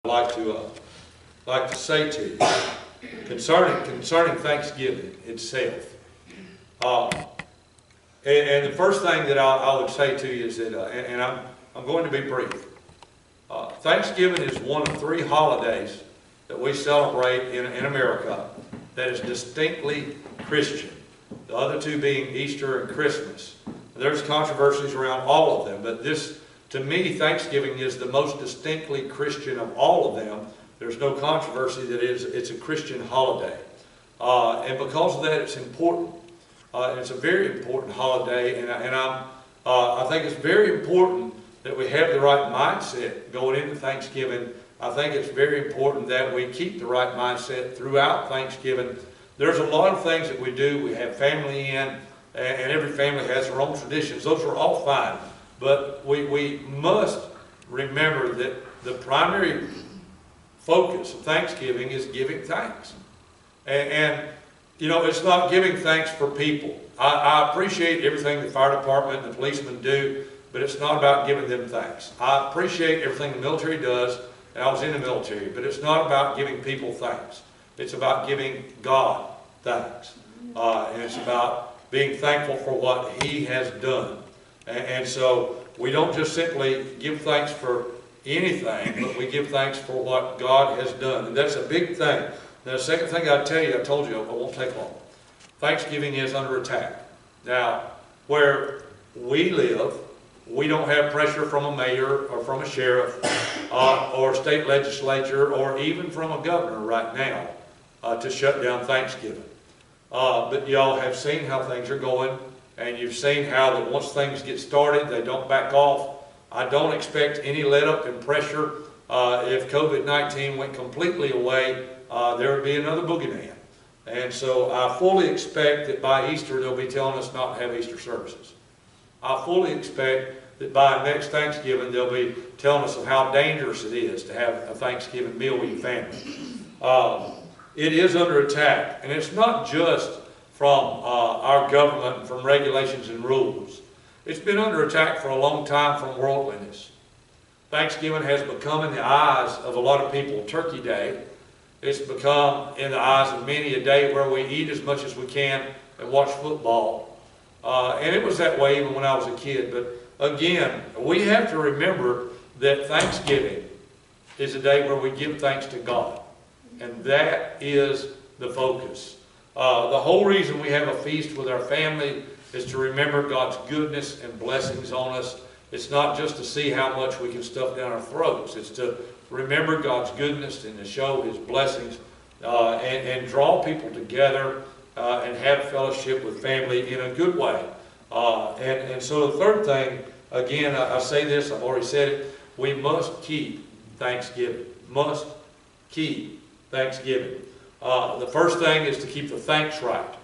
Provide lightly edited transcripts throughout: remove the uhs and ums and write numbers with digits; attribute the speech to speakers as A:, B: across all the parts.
A: like to say to you concerning Thanksgiving itself. And the first thing that I would say to you is that, and I'm going to be brief. Thanksgiving is one of 3 holidays that we celebrate in America that is distinctly Christian. The other 2 being Easter and Christmas. There's controversies around all of them, but this, to me, Thanksgiving is the most distinctly Christian of all of them. There's no controversy that it's a Christian holiday. And because of that, it's important. It's a very important holiday, and I think it's very important that we have the right mindset going into Thanksgiving. I think it's very important that we keep the right mindset throughout Thanksgiving. There's a lot of things that we do. We have family in, and every family has their own traditions. Those are all fine. But we must remember that the primary focus of Thanksgiving is giving thanks. And you know, it's not giving thanks for people. I appreciate everything the fire department and the policemen do, but it's not about giving them thanks. I appreciate everything the military does, and I was in the military, but it's not about giving people thanks. It's about giving God thanks. And it's about being thankful for what He has done. And so we don't just simply give thanks for anything, but we give thanks for what God has done. And that's a big thing. Now, the second thing I told you, I won't take long. Thanksgiving is under attack. Now, where we live, we don't have pressure from a mayor or from a sheriff or state legislature or even from a governor right now to shut down Thanksgiving. But y'all have seen how things are going, and you've seen how that once things get started, they don't back off. I don't expect any let-up in pressure. If COVID-19 went completely away, there would be another boogeyman. And so I fully expect that by Easter they'll be telling us not to have Easter services. I fully expect that by next Thanksgiving they'll be telling us of how dangerous it is to have a Thanksgiving meal with your family. It is under attack, and it's not just from our government and from regulations and rules. It's been under attack for a long time from worldliness. Thanksgiving has become in the eyes of a lot of people Turkey Day. It's become in the eyes of many a day where we eat as much as we can and watch football. And it was that way even when I was a kid. But again, we have to remember that Thanksgiving is a day where we give thanks to God. And that is the focus. The whole reason we have a feast with our family is to remember God's goodness and blessings on us. It's not just to see how much we can stuff down our throats. It's to remember God's goodness and to show His blessings and draw people together and have fellowship with family in a good way. And so the third thing, again, I say this, I've already said it, we must keep Thanksgiving. Must keep Thanksgiving. The first thing is to keep the thanks right.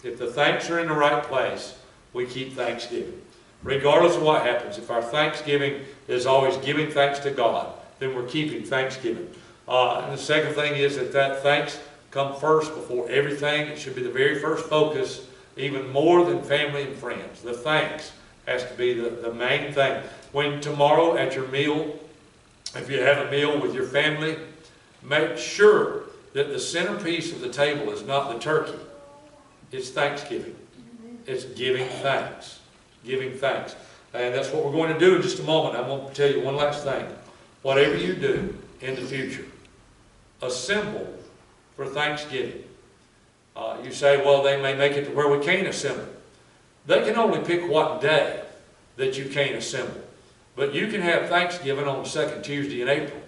A: If the thanks are in the right place, we keep Thanksgiving. Regardless of what happens, if our Thanksgiving is always giving thanks to God, then we're keeping Thanksgiving. And the second thing is that thanks come first before everything. It should be the very first focus, even more than family and friends. The thanks has to be the main thing. When tomorrow at your meal, if you have a meal with your family, make sure that the centerpiece of the table is not the turkey. It's Thanksgiving. It's giving thanks. Giving thanks. And that's what we're going to do in just a moment. I'm going to tell you one last thing. Whatever you do in the future, assemble for Thanksgiving. You say, well, they may make it to where we can't assemble. They can only pick what day that you can't assemble. But you can have Thanksgiving on the second Tuesday in April.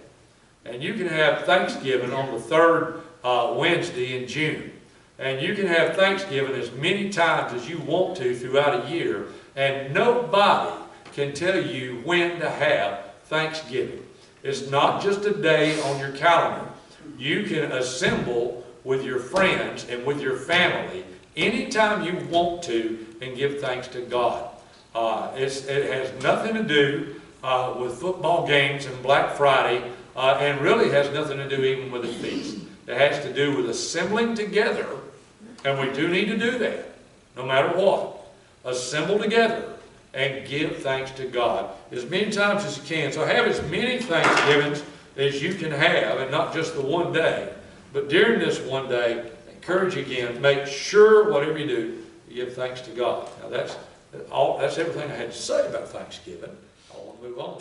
A: And you can have Thanksgiving on the third Wednesday in June. And you can have Thanksgiving as many times as you want to throughout a year. And nobody can tell you when to have Thanksgiving. It's not just a day on your calendar. You can assemble with your friends and with your family anytime you want to and give thanks to God. It has nothing to do with football games and Black Friday, and really has nothing to do even with a feast. It has to do with assembling together, and we do need to do that, no matter what. Assemble together and give thanks to God as many times as you can. So have as many Thanksgivings as you can have, and not just the one day, but during this one day, encourage again, make sure whatever you do, you give thanks to God. Now that's everything I had to say about Thanksgiving. I want to move on.